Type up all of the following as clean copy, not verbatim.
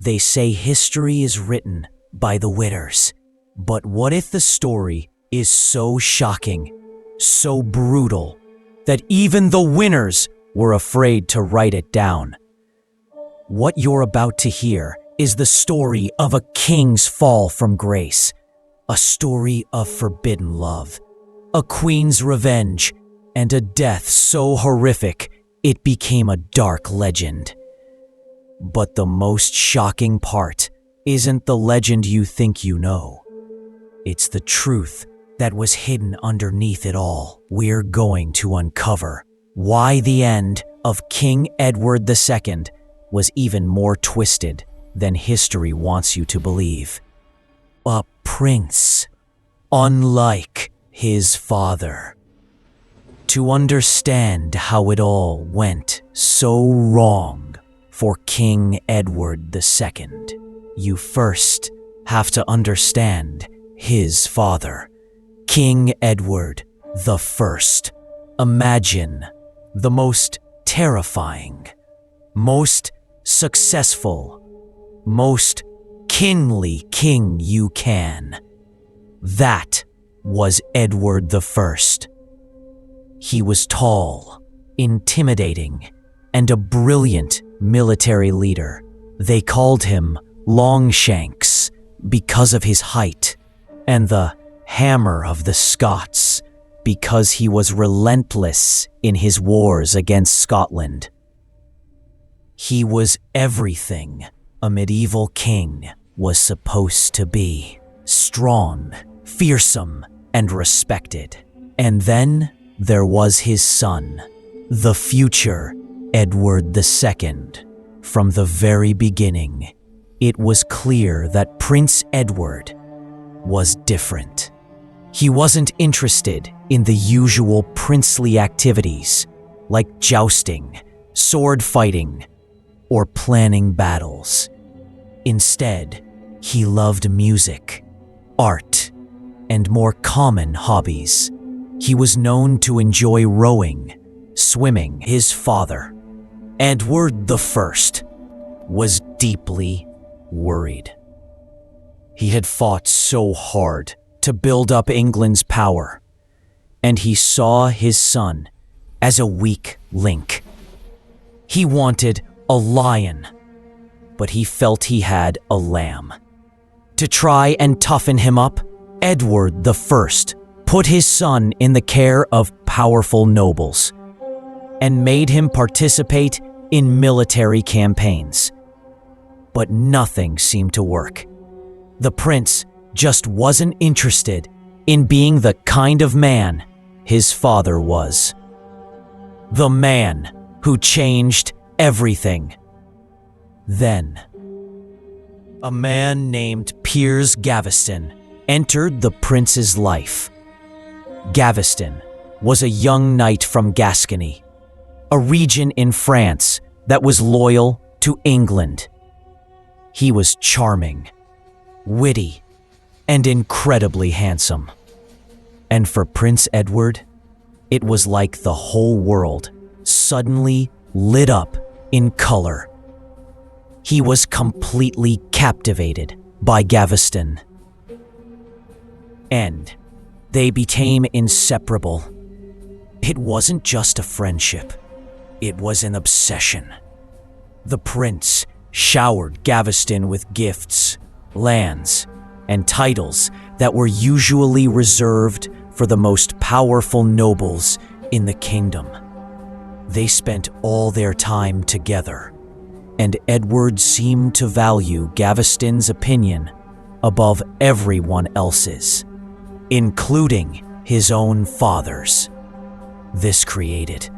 They say history is written by the winners. But what if the story is so shocking, so brutal, that even the winners were afraid to write it down? What you're about to hear is the story of a king's fall from grace, a story of forbidden love, a queen's revenge, and a death so horrific it became a dark legend. But the most shocking part isn't the legend you think you know. It's the truth that was hidden underneath it all. We're going to uncover why the end of King Edward II was even more twisted than history wants you to believe. A prince, unlike his father. To understand how it all went so wrong for King Edward II, you first have to understand his father, King Edward I. Imagine the most terrifying, most successful, most kingly king you can. That was Edward I. He was tall, intimidating, and a brilliant military leader. They called him Longshanks because of his height, and the Hammer of the Scots because he was relentless in his wars against Scotland. He was everything a medieval king was supposed to be: strong, fearsome, and respected. And then there was his son, the future Edward II. From the very beginning, it was clear that Prince Edward was different. He wasn't interested in the usual princely activities like jousting, sword fighting, or planning battles. Instead, he loved music, art, and more common hobbies. He was known to enjoy rowing, swimming. His father, Edward I, was deeply worried. He had fought so hard to build up England's power, and he saw his son as a weak link. He wanted a lion, but he felt he had a lamb. To try and toughen him up, Edward I put his son in the care of powerful nobles and made him participate in military campaigns. But nothing seemed to work. The prince just wasn't interested in being the kind of man his father was. The man who changed everything. Then, a man named Piers Gaveston entered the prince's life. Gaveston was a young knight from Gascony, a region in France that was loyal to England. He was charming, witty, and incredibly handsome. And for Prince Edward, it was like the whole world suddenly lit up in color. He was completely captivated by Gaveston, and they became inseparable. It wasn't just a friendship, it was an obsession. The prince showered Gaveston with gifts, lands, and titles that were usually reserved for the most powerful nobles in the kingdom. They spent all their time together, and Edward seemed to value Gaveston's opinion above everyone else's, including his own father's. This created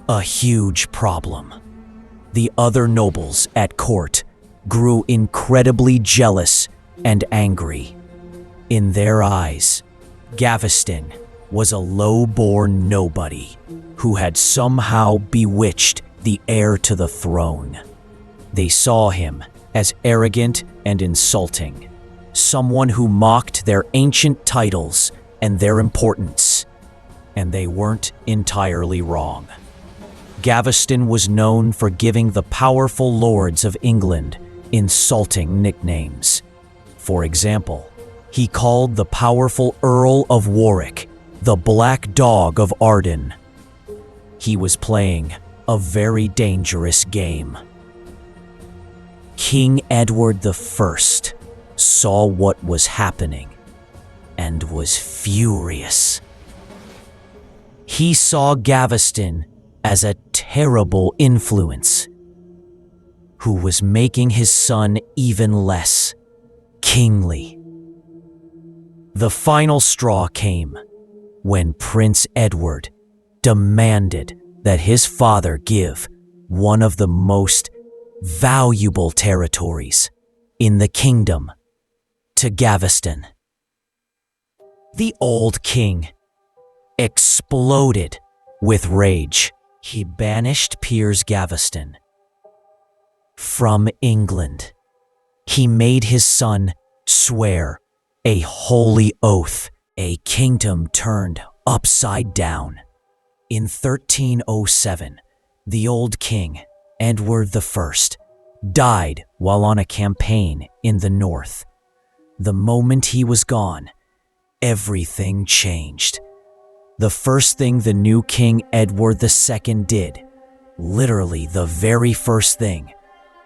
a huge problem. The other nobles at court grew incredibly jealous and angry. In their eyes, Gaveston was a low-born nobody who had somehow bewitched the heir to the throne. They saw him as arrogant and insulting, someone who mocked their ancient titles and their importance. And they weren't entirely wrong. Gaveston was known for giving the powerful lords of England insulting nicknames. For example, he called the powerful Earl of Warwick the Black Dog of Arden. He was playing a very dangerous game. King Edward I saw what was happening and was furious. He saw Gaveston as a terrible influence who was making his son even less kingly. The final straw came when Prince Edward demanded that his father give one of the most valuable territories in the kingdom to Gaveston. The old king exploded with rage. He banished Piers Gaveston from England. He made his son swear a holy oath, a kingdom turned upside down. In 1307, the old king, Edward I, died while on a campaign in the north. The moment he was gone, everything changed. The first thing the new King Edward II did, literally the very first thing,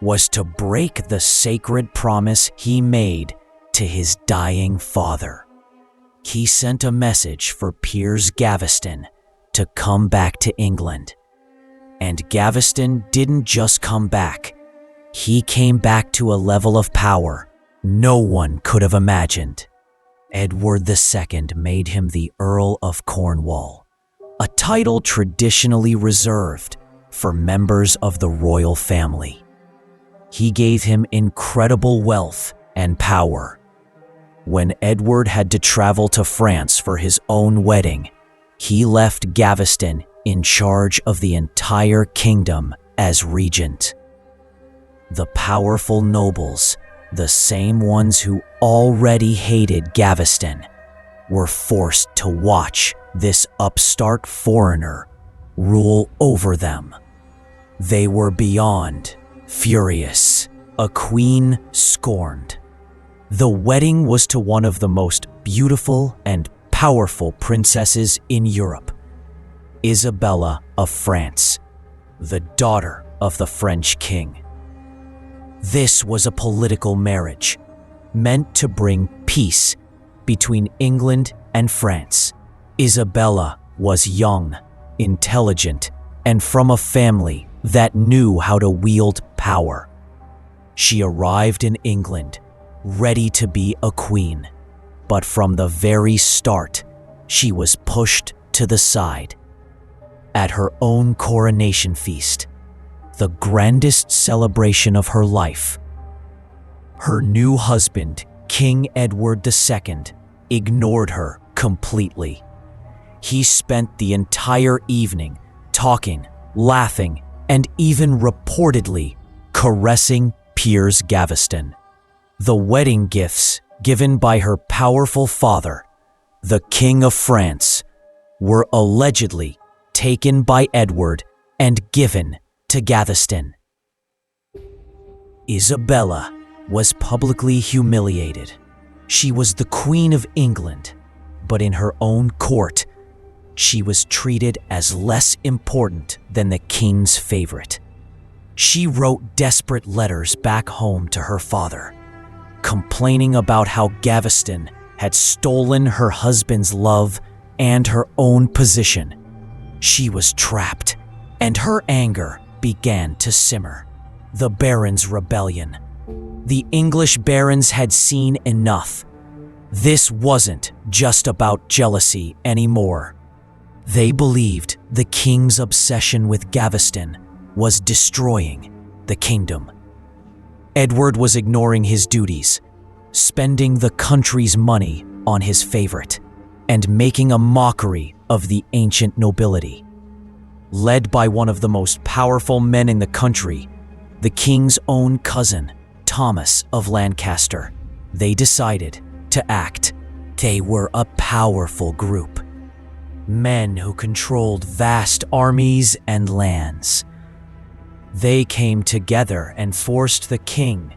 was to break the sacred promise he made to his dying father. He sent a message for Piers Gaveston to come back to England. And Gaveston didn't just come back. He came back to a level of power no one could have imagined. Edward II made him the Earl of Cornwall, a title traditionally reserved for members of the royal family. He gave him incredible wealth and power. When Edward had to travel to France for his own wedding, he left Gaveston in charge of the entire kingdom as regent. The powerful nobles, the same ones who already hated Gaveston, were forced to watch this upstart foreigner rule over them. They were beyond furious, a queen scorned. The wedding was to one of the most beautiful and powerful princesses in Europe, Isabella of France, the daughter of the French king. This was a political marriage meant to bring peace between England and France. Isabella was young, intelligent, and from a family that knew how to wield power. She arrived in England ready to be a queen, but from the very start, she was pushed to the side. At her own coronation feast, the grandest celebration of her life, her new husband, King Edward II, ignored her completely. He spent the entire evening talking, laughing, and even reportedly caressing Piers Gaveston. The wedding gifts given by her powerful father, the King of France, were allegedly taken by Edward and given to Gaveston. Isabella was publicly humiliated. She was the Queen of England, but in her own court, she was treated as less important than the king's favorite. She wrote desperate letters back home to her father, complaining about how Gaveston had stolen her husband's love and her own position. She was trapped, and her anger began to simmer. The Barons' Rebellion. The English barons had seen enough. This wasn't just about jealousy anymore. They believed the king's obsession with Gaveston was destroying the kingdom. Edward was ignoring his duties, spending the country's money on his favorite, and making a mockery of the ancient nobility. Led by one of the most powerful men in the country, the king's own cousin, Thomas of Lancaster, they decided to act. They were a powerful group, men who controlled vast armies and lands. They came together and forced the king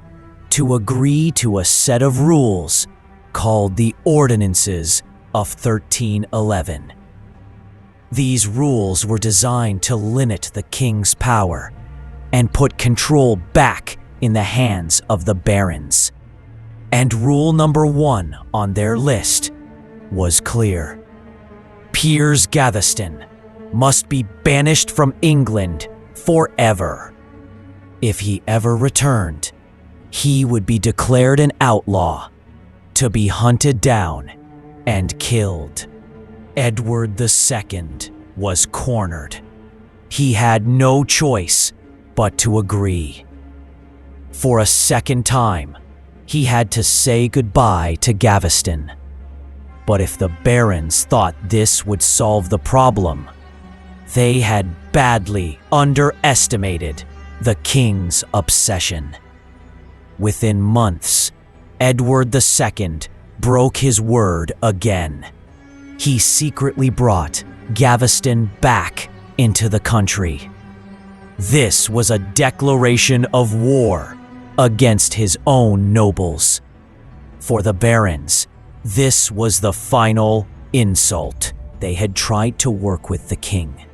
to agree to a set of rules called the Ordinances of 1311. These rules were designed to limit the king's power and put control back in the hands of the barons. And rule number 1 on their list was clear. Piers Gaveston must be banished from England forever. If he ever returned, he would be declared an outlaw, to be hunted down and killed. Edward II was cornered. He had no choice but to agree. For a second time, he had to say goodbye to Gaveston. But if the barons thought this would solve the problem, they had badly underestimated the king's obsession. Within months, Edward II broke his word again. He secretly brought Gaveston back into the country. This was a declaration of war against his own nobles. For the barons, this was the final insult. They had tried to work with the king,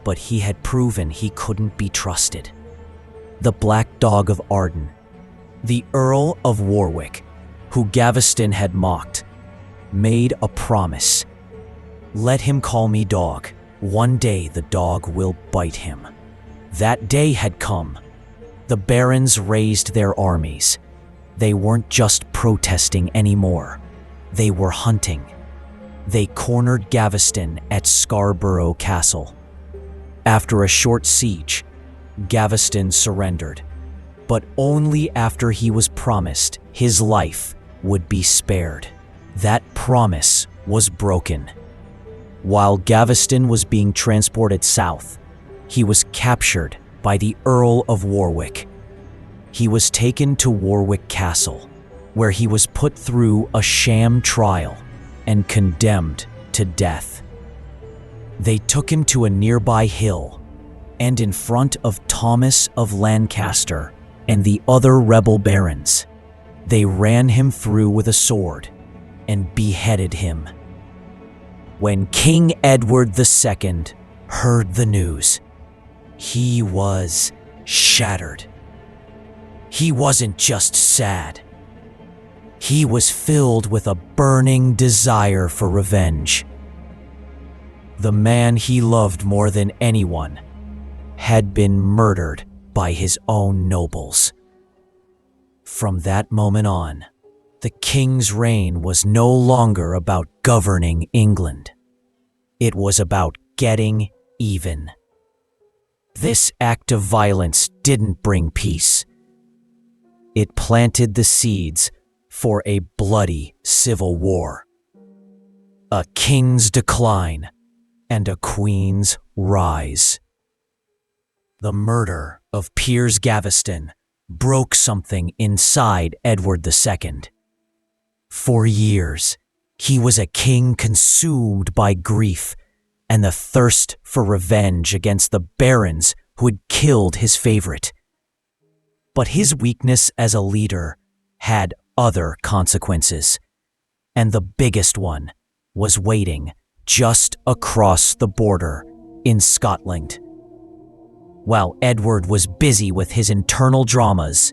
but he had proven he couldn't be trusted. The Black Dog of Arden, the Earl of Warwick, who Gaveston had mocked, made a promise. Let him call me dog. One day the dog will bite him. That day had come. The barons raised their armies. They weren't just protesting anymore. They were hunting. They cornered Gaveston at Scarborough Castle. After a short siege, Gaveston surrendered, but only after he was promised his life would be spared. That promise was broken. While Gaveston was being transported south, he was captured by the Earl of Warwick. He was taken to Warwick Castle, where he was put through a sham trial and condemned to death. They took him to a nearby hill, and in front of Thomas of Lancaster and the other rebel barons, they ran him through with a sword and beheaded him. When King Edward II heard the news, he was shattered. He wasn't just sad. He was filled with a burning desire for revenge. The man he loved more than anyone had been murdered by his own nobles. From that moment on, the king's reign was no longer about governing England. It was about getting even. This act of violence didn't bring peace. It planted the seeds for a bloody civil war, a king's decline, and a queen's rise. The murder of Piers Gaveston broke something inside Edward II. For years, he was a king consumed by grief and the thirst for revenge against the barons who had killed his favorite. But his weakness as a leader had other consequences, and the biggest one was waiting just across the border in Scotland. While Edward was busy with his internal dramas,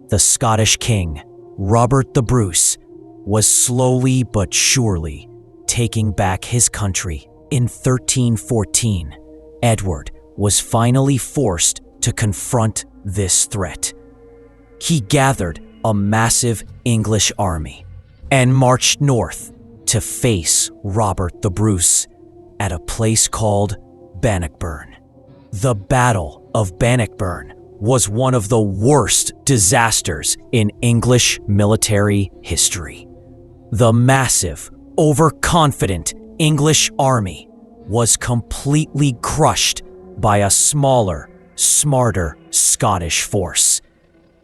the Scottish king, Robert the Bruce, was slowly but surely taking back his country. In 1314, Edward was finally forced to confront this threat. He gathered a massive English army and marched north to face Robert the Bruce at a place called Bannockburn. The Battle of Bannockburn was one of the worst disasters in English military history. The massive, overconfident English army was completely crushed by a smaller, smarter Scottish force.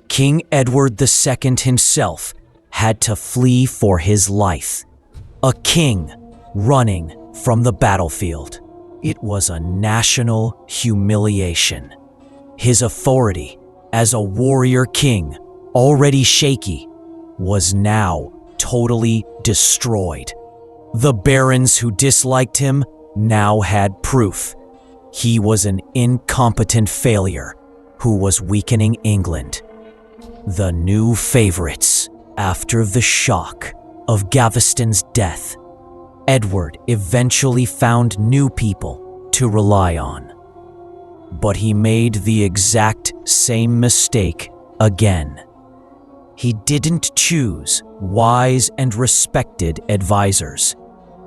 King Edward II himself had to flee for his life, a king running from the battlefield. It was a national humiliation. His authority as a warrior king already shaky, was now totally destroyed. The barons who disliked him now had proof. He was an incompetent failure who was weakening England. The new favorites. After the shock of Gaveston's death, Edward eventually found new people to rely on. But he made the exact same mistake again. He didn't choose wise and respected advisors.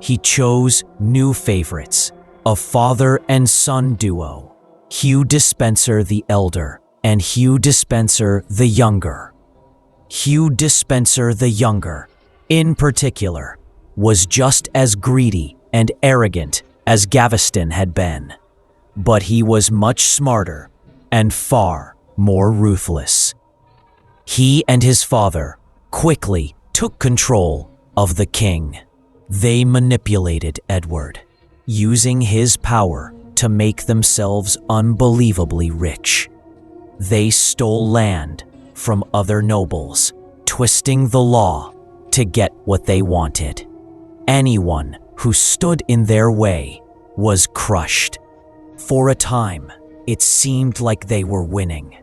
He chose new favorites, a father and son duo, Hugh Despenser the elder and Hugh Despenser the younger. Hugh Despenser the younger, in particular, was just as greedy and arrogant as Gaveston had been, but he was much smarter and far more ruthless. He and his father quickly took control of the king. They manipulated Edward, using his power to make themselves unbelievably rich. They stole land from other nobles, twisting the law to get what they wanted. Anyone who stood in their way was crushed. For a time, it seemed like they were winning.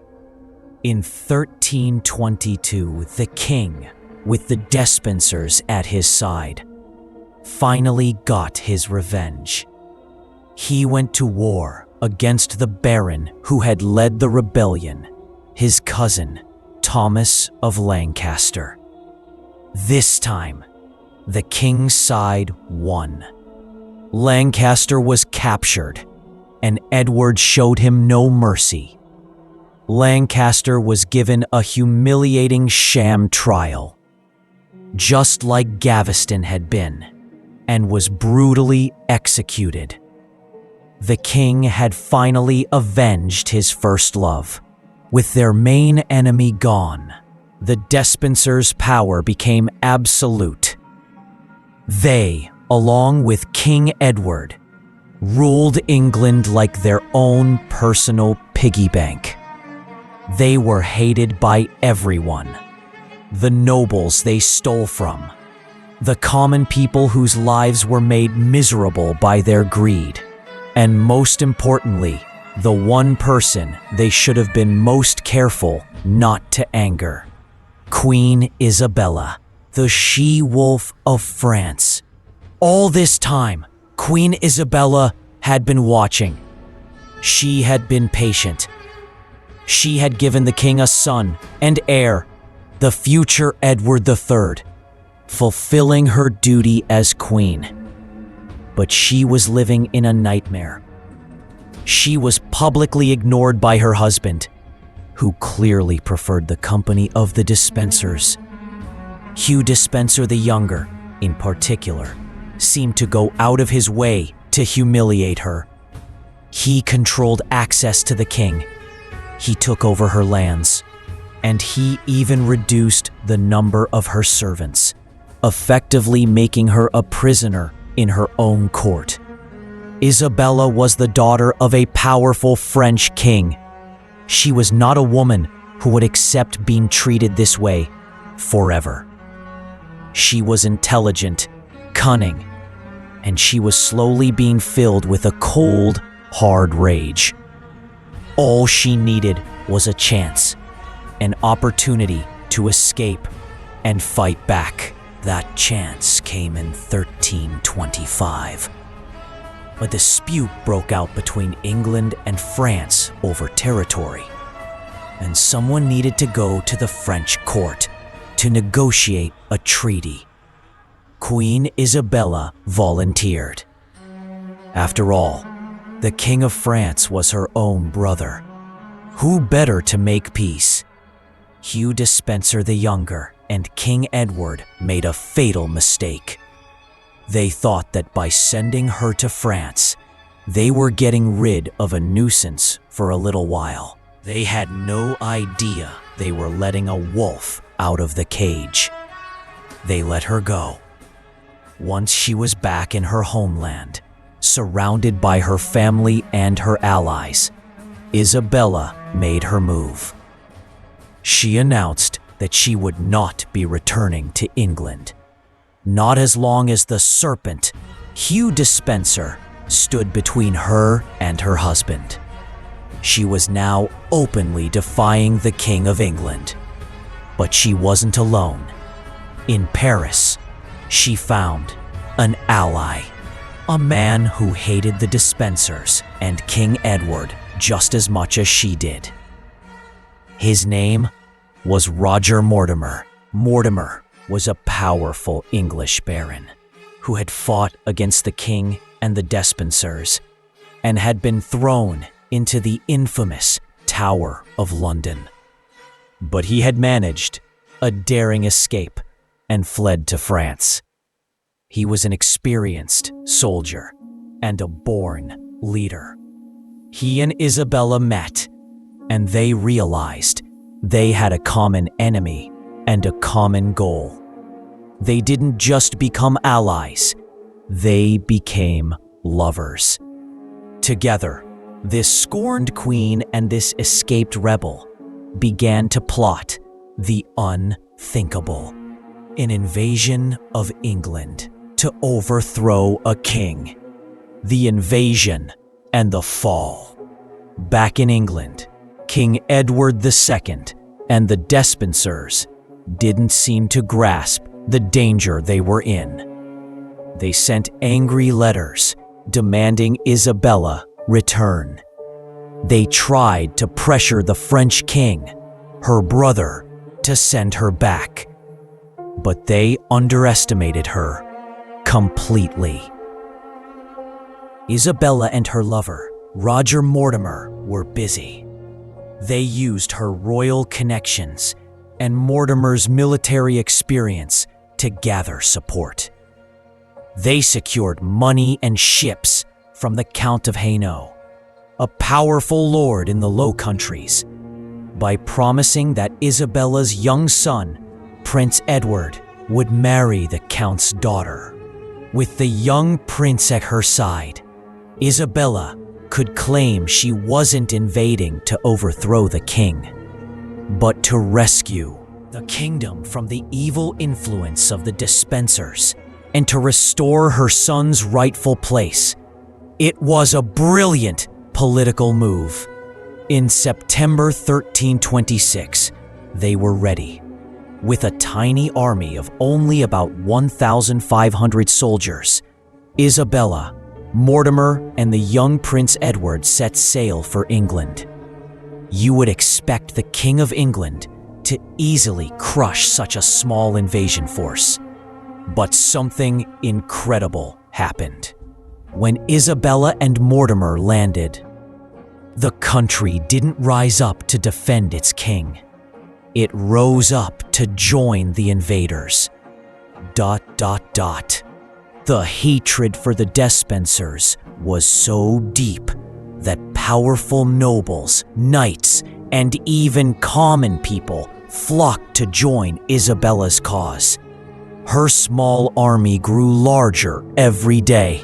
In 1322, the king, with the Despensers at his side, finally got his revenge. He went to war against the baron who had led the rebellion, his cousin, Thomas of Lancaster. This time, the king's side won. Lancaster was captured, and Edward showed him no mercy. Lancaster was given a humiliating sham trial, just like Gaveston had been, and was brutally executed. The king had finally avenged his first love. With their main enemy gone, the Despensers' power became absolute. They, along with King Edward, ruled England like their own personal piggy bank. They were hated by everyone. The nobles they stole from, the common people whose lives were made miserable by their greed, and most importantly, the one person they should have been most careful not to anger. Queen Isabella, the she-wolf of France. All this time, Queen Isabella had been watching. She had been patient. She had given the king a son and heir, the future Edward III, fulfilling her duty as queen. But she was living in a nightmare. She was publicly ignored by her husband, who clearly preferred the company of the Despensers. Hugh Despenser the younger, in particular, seemed to go out of his way to humiliate her. He controlled access to the king. He took over her lands, and he even reduced the number of her servants, effectively making her a prisoner in her own court. Isabella was the daughter of a powerful French king. She was not a woman who would accept being treated this way forever. She was intelligent, cunning, and she was slowly being filled with a cold, hard rage. All she needed was a chance, an opportunity to escape and fight back. That chance came in 1325. A dispute broke out between England and France over territory, and someone needed to go to the French court to negotiate a treaty. Queen Isabella volunteered. After all, the King of France was her own brother. Who better to make peace? Hugh Despenser the Younger and King Edward made a fatal mistake. They thought that by sending her to France, they were getting rid of a nuisance for a little while. They had no idea they were letting a wolf out of the cage. They let her go. Once she was back in her homeland, surrounded by her family and her allies, Isabella made her move. She announced that she would not be returning to England. Not as long as the serpent, Hugh Despenser, stood between her and her husband. She was now openly defying the King of England. But she wasn't alone. In Paris, she found an ally, a man who hated the Despensers and King Edward just as much as she did. His name was Roger Mortimer. Mortimer was a powerful English baron who had fought against the king and the Despensers and had been thrown into the infamous Tower of London. But he had managed a daring escape and fled to France. He was an experienced soldier and a born leader. He and Isabella met, and they realized they had a common enemy and a common goal. They didn't just become allies, they became lovers. Together, this scorned queen and this escaped rebel began to plot the unthinkable, an invasion of England to overthrow a king. The invasion and the fall. Back in England, King Edward II and the Despensers didn't seem to grasp the danger they were in. They sent angry letters demanding Isabella return. They tried to pressure the French king, her brother, to send her back. But they underestimated her completely. Isabella and her lover, Roger Mortimer, were busy. They used her royal connections and Mortimer's military experience to gather support. They secured money and ships from the Count of Hainaut, a powerful lord in the Low Countries, by promising that Isabella's young son, Prince Edward, would marry the Count's daughter. With the young prince at her side, Isabella could claim she wasn't invading to overthrow the king, but to rescue the kingdom from the evil influence of the Despensers and to restore her son's rightful place. It was a brilliant political move. In September 1326, they were ready. With a tiny army of only about 1,500 soldiers, Isabella, Mortimer, and the young Prince Edward set sail for England. You would expect the King of England to easily crush such a small invasion force. But something incredible happened. When Isabella and Mortimer landed, the country didn't rise up to defend its king. It rose up to join the invaders. ... The hatred for the Despensers was so deep that powerful nobles, knights, and even common people flocked to join Isabella's cause. Her small army grew larger every day.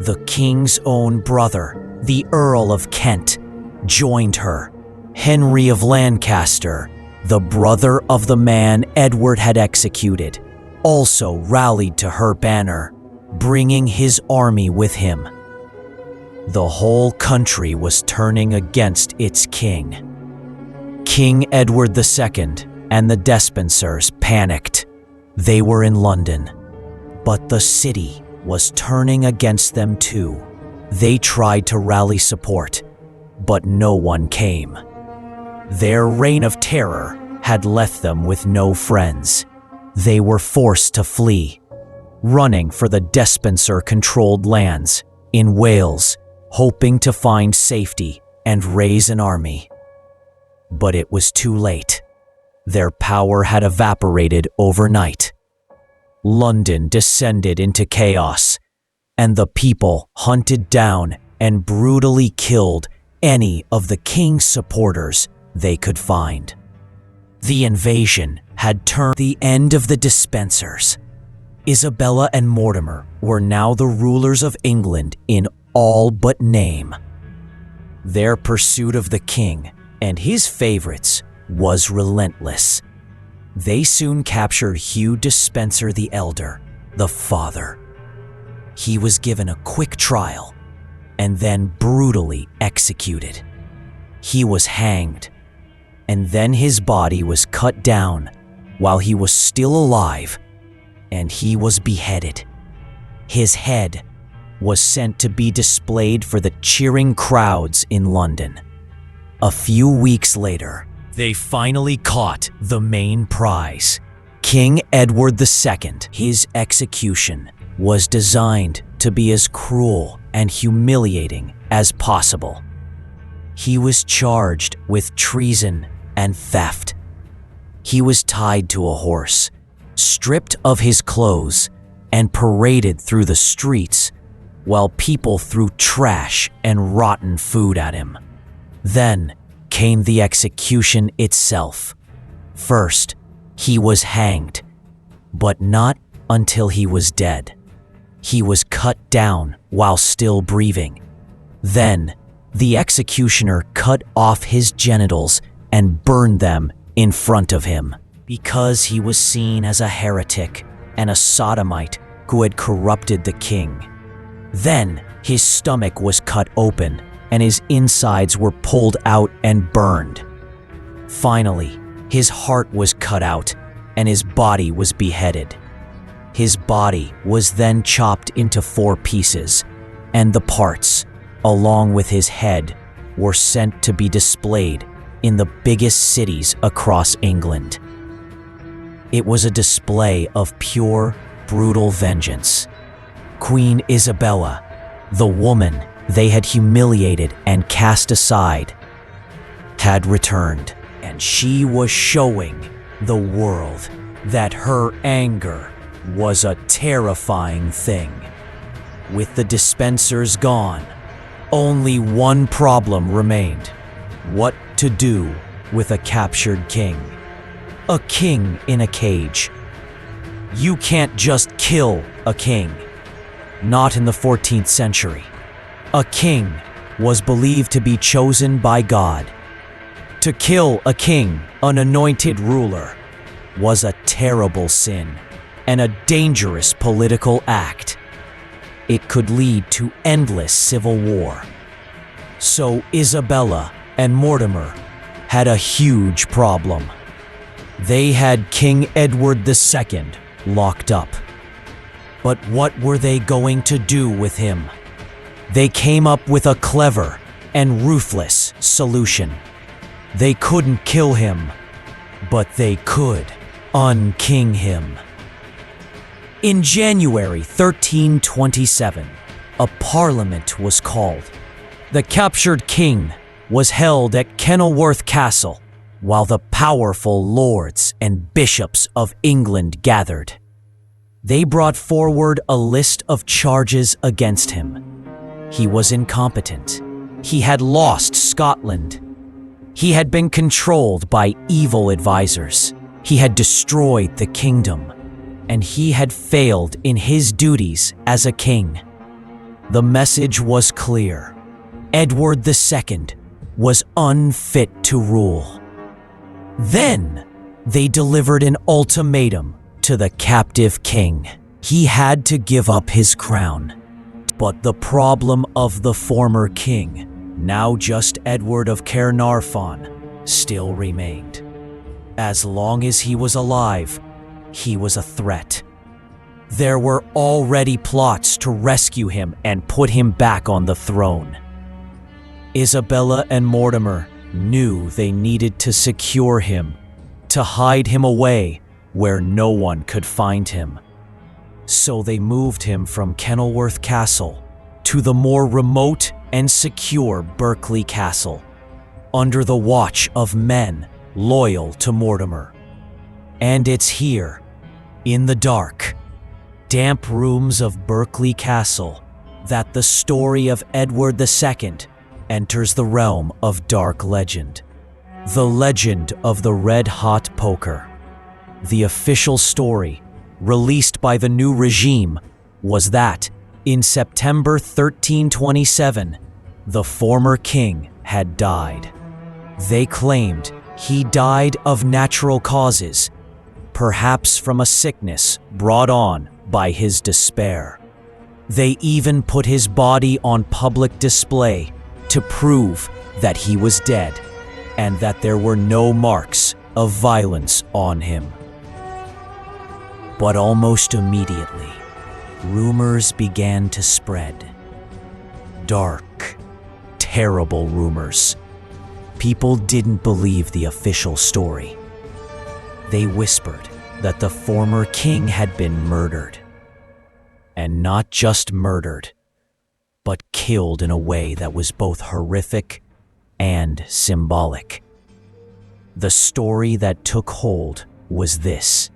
The king's own brother, the Earl of Kent, joined her. Henry of Lancaster, the brother of the man Edward had executed, also rallied to her banner, bringing his army with him. The whole country was turning against its king. King Edward II and the Despensers panicked. They were in London, but the city was turning against them too. They tried to rally support, but no one came. Their reign of terror had left them with no friends. They were forced to flee, running for the Despenser-controlled lands in Wales, hoping to find safety and raise an army. But it was too late. Their power had evaporated overnight. London descended into chaos, and the people hunted down and brutally killed any of the king's supporters they could find. The invasion had turned the end of the Despensers. Isabella and Mortimer were now the rulers of England in all but name. Their pursuit of the king and his favorites was relentless. They soon captured Hugh Despenser the Elder, the father. He was given a quick trial and then brutally executed. He was hanged, and then his body was cut down while he was still alive, and he was beheaded. His head was sent to be displayed for the cheering crowds in London. A few weeks later, they finally caught the main prize. King Edward II. His execution was designed to be as cruel and humiliating as possible. He was charged with treason and theft. He was tied to a horse, stripped of his clothes, and paraded through the streets while people threw trash and rotten food at him. Then came the execution itself. First, he was hanged, but not until he was dead. He was cut down while still breathing. Then, the executioner cut off his genitals and burned them in front of him, because he was seen as a heretic and a sodomite who had corrupted the king. Then, his stomach was cut open and his insides were pulled out and burned. Finally, his heart was cut out and his body was beheaded. His body was then chopped into 4 pieces, and the parts, along with his head, were sent to be displayed in the biggest cities across England. It was a display of pure, brutal vengeance. Queen Isabella, the woman they had humiliated and cast aside, had returned, and she was showing the world that her anger was a terrifying thing. With the Despensers gone, only one problem remained: what to do with a captured king. A king in a cage. You can't just kill a king. Not in the 14th century. A king was believed to be chosen by God. To kill a king, an anointed ruler, was a terrible sin and a dangerous political act. It could lead to endless civil war. So Isabella and Mortimer had a huge problem. They had King Edward II locked up. But what were they going to do with him? They came up with a clever and ruthless solution. They couldn't kill him, but they could unking him. In January 1327, a parliament was called. The captured king was held at Kenilworth Castle, while the powerful lords and bishops of England gathered. They brought forward a list of charges against him. He was incompetent. He had lost Scotland. He had been controlled by evil advisors. He had destroyed the kingdom, and he had failed in his duties as a king. The message was clear. Edward II was unfit to rule. Then they delivered an ultimatum to the captive king. He had to give up his crown. But the problem of the former king, now just Edward of Caernarfon, still remained. As long as he was alive, he was a threat. There were already plots to rescue him and put him back on the throne. Isabella and Mortimer knew they needed to secure him, to hide him away where no one could find him. So they moved him from Kenilworth Castle to the more remote and secure Berkeley Castle, under the watch of men loyal to Mortimer. And it's here, in the dark, damp rooms of Berkeley Castle, that the story of Edward II enters the realm of dark legend. The legend of the red-hot poker. The official story, released by the new regime, was that, in September 1327, the former king had died. They claimed he died of natural causes, perhaps from a sickness brought on by his despair. They even put his body on public display to prove that he was dead and that there were no marks of violence on him. But almost immediately, rumors began to spread. Dark, terrible rumors. People didn't believe the official story. They whispered that the former king had been murdered. And not just murdered, but killed in a way that was both horrific and symbolic. The story that took hold was this: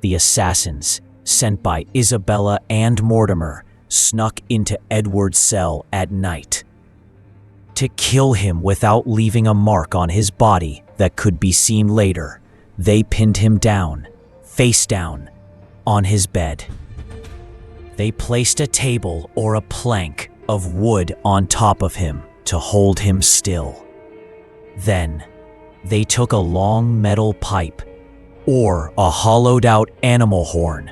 the assassins sent by Isabella and Mortimer snuck into Edward's cell at night. To kill him without leaving a mark on his body that could be seen later, they pinned him down, face down, on his bed. They placed a table or a plank of wood on top of him to hold him still. Then, they took a long metal pipe or a hollowed-out animal horn,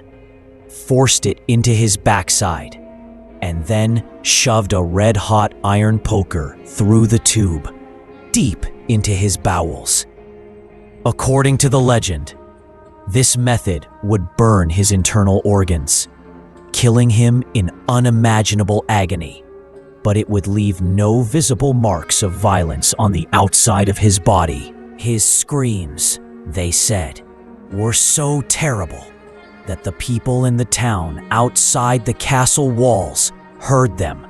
forced it into his backside, and then shoved a red-hot iron poker through the tube, deep into his bowels. According to the legend, this method would burn his internal organs, killing him in unimaginable agony, but it would leave no visible marks of violence on the outside of his body. His screams, they said, were so terrible that the people in the town outside the castle walls heard them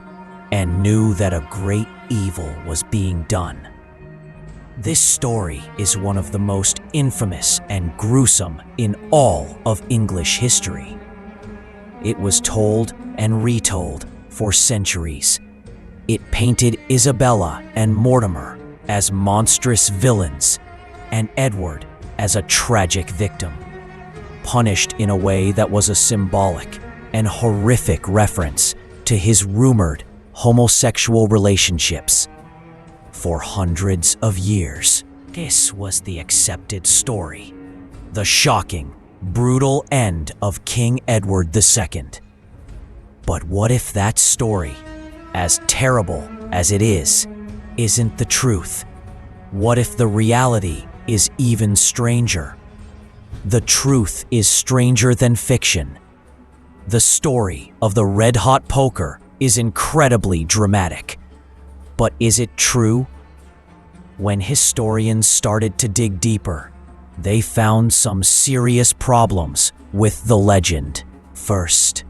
and knew that a great evil was being done. This story is one of the most infamous and gruesome in all of English history. It was told and retold for centuries. It painted Isabella and Mortimer as monstrous villains and Edward as a tragic victim, punished in a way that was a symbolic and horrific reference to his rumored homosexual relationships. For hundreds of years, this was the accepted story, the shocking, brutal end of King Edward II. But what if that story, as terrible as it is, isn't the truth? What if the reality is even stranger? The truth is stranger than fiction. The story of the red-hot poker is incredibly dramatic. But is it true? When historians started to dig deeper, they found some serious problems with the legend. First,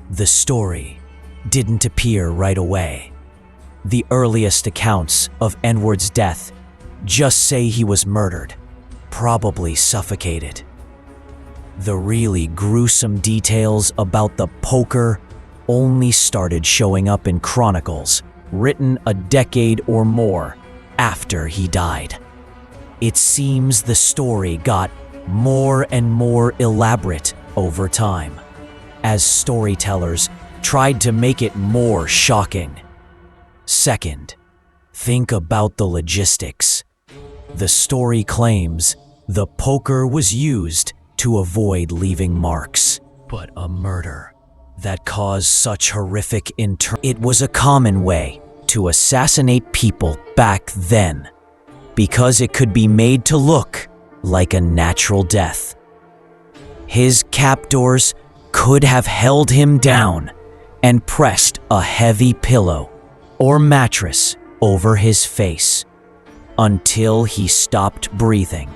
the story didn't appear right away. The earliest accounts of Edward's death just say he was murdered, probably suffocated. The really gruesome details about the poker only started showing up in chronicles written a decade or more after he died. It seems the story got more and more elaborate over time, as storytellers tried to make it more shocking. Second, think about the logistics. The story claims the poker was used to avoid leaving marks, but a murder that caused such horrific it was a common way to assassinate people back then, because it could be made to look like a natural death. His captors could have held him down and pressed a heavy pillow or mattress over his face until he stopped breathing.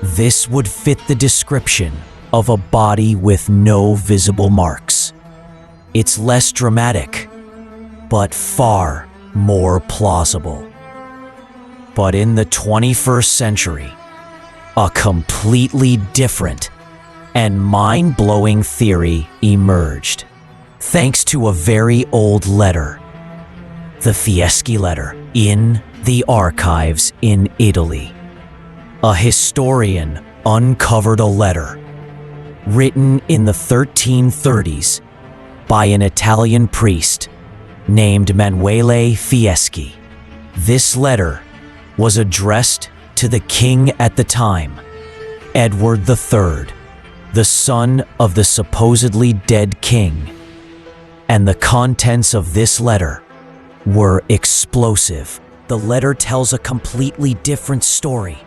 This would fit the description of a body with no visible marks. It's less dramatic, but far more plausible. But in the 21st century, a completely different and mind-blowing theory emerged, thanks to a very old letter, the Fieschi letter, in the archives in Italy. A historian uncovered a letter written in the 1330s by an Italian priest named Emanuele Fieschi. This letter was addressed to the king at the time, Edward III, the son of the supposedly dead king. And the contents of this letter were explosive. The letter tells a completely different story.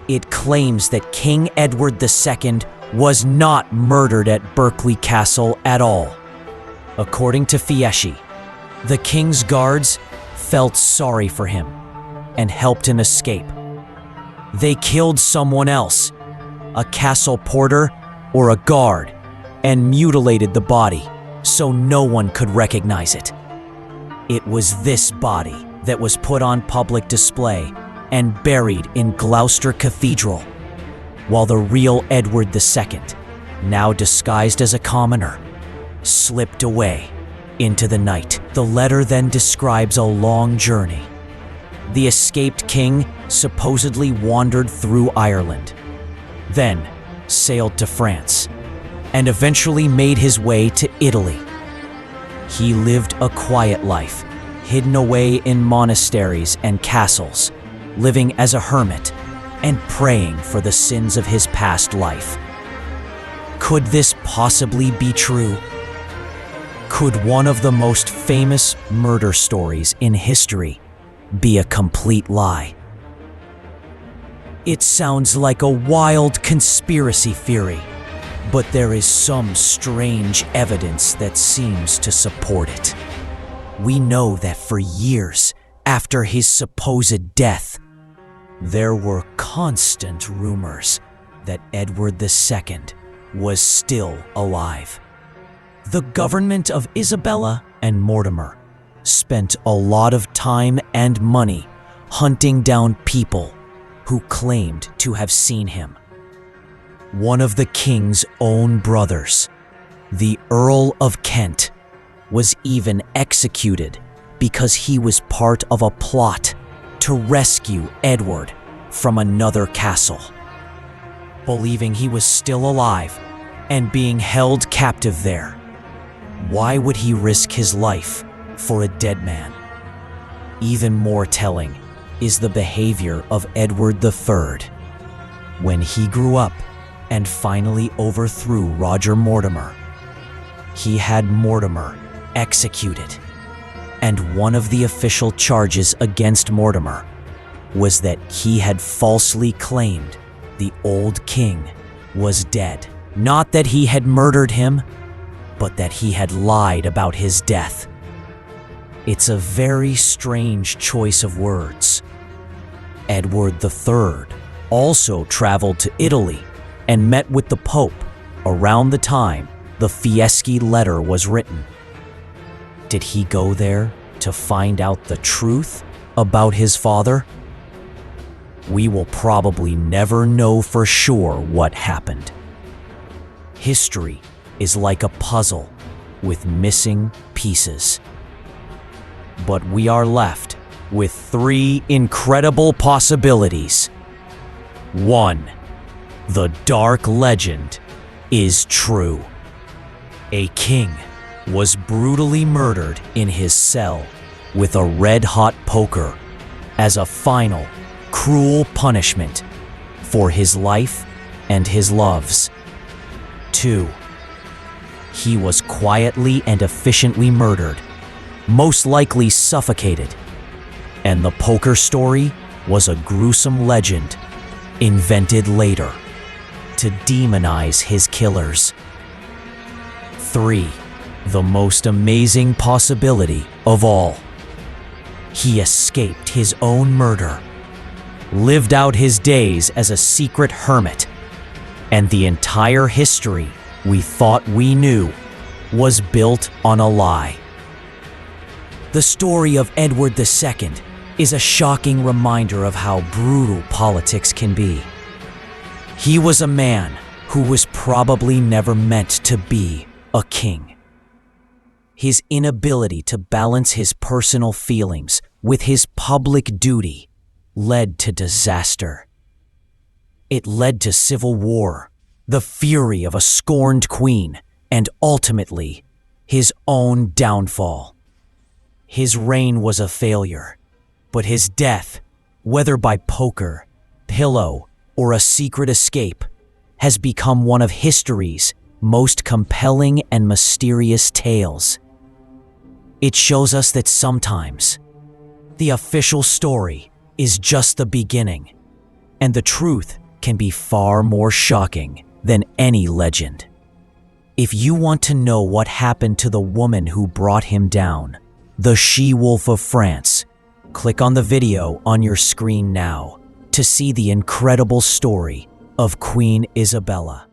It claims that King Edward II was not murdered at Berkeley Castle at all. According to Fieschi, the king's guards felt sorry for him and helped him escape. They killed someone else, a castle porter or a guard, and mutilated the body so no one could recognize it. It was this body that was put on public display and buried in Gloucester Cathedral, while the real Edward II, now disguised as a commoner, slipped away into the night. The letter then describes a long journey. The escaped king supposedly wandered through Ireland, then sailed to France, and eventually made his way to Italy. He lived a quiet life, hidden away in monasteries and castles, living as a hermit and praying for the sins of his past life. Could this possibly be true? Could one of the most famous murder stories in history be a complete lie? It sounds like a wild conspiracy theory, but there is some strange evidence that seems to support it. We know that for years after his supposed death, there were constant rumors that Edward II was still alive. The government of Isabella and Mortimer spent a lot of time and money hunting down people who claimed to have seen him. One of the king's own brothers, the Earl of Kent, was even executed because he was part of a plot to rescue Edward from another castle. Believing he was still alive and being held captive there, why would he risk his life for a dead man? Even more telling is the behavior of Edward III. When he grew up and finally overthrew Roger Mortimer, he had Mortimer executed. And one of the official charges against Mortimer was that he had falsely claimed the old king was dead. Not that he had murdered him, but that he had lied about his death. It's a very strange choice of words. Edward III also traveled to Italy and met with the Pope around the time the Fieschi letter was written. Did he go there to find out the truth about his father? We will probably never know for sure what happened. History is like a puzzle with missing pieces. But we are left with three incredible possibilities. 1. The dark legend is true. A king was brutally murdered in his cell with a red-hot poker as a final, cruel punishment for his life and his loves. 2. He was quietly and efficiently murdered, most likely suffocated, and the poker story was a gruesome legend invented later to demonize his killers. 3. The most amazing possibility of all. He escaped his own murder, lived out his days as a secret hermit, and the entire history we thought we knew was built on a lie. The story of Edward II is a shocking reminder of how brutal politics can be. He was a man who was probably never meant to be a king. His inability to balance his personal feelings with his public duty led to disaster. It led to civil war, the fury of a scorned queen, and ultimately, his own downfall. His reign was a failure, but his death, whether by poker, pillow, or a secret escape, has become one of history's most compelling and mysterious tales. It shows us that sometimes the official story is just the beginning, and the truth can be far more shocking than any legend. If you want to know what happened to the woman who brought him down, the she-wolf of France, click on the video on your screen now to see the incredible story of Queen Isabella.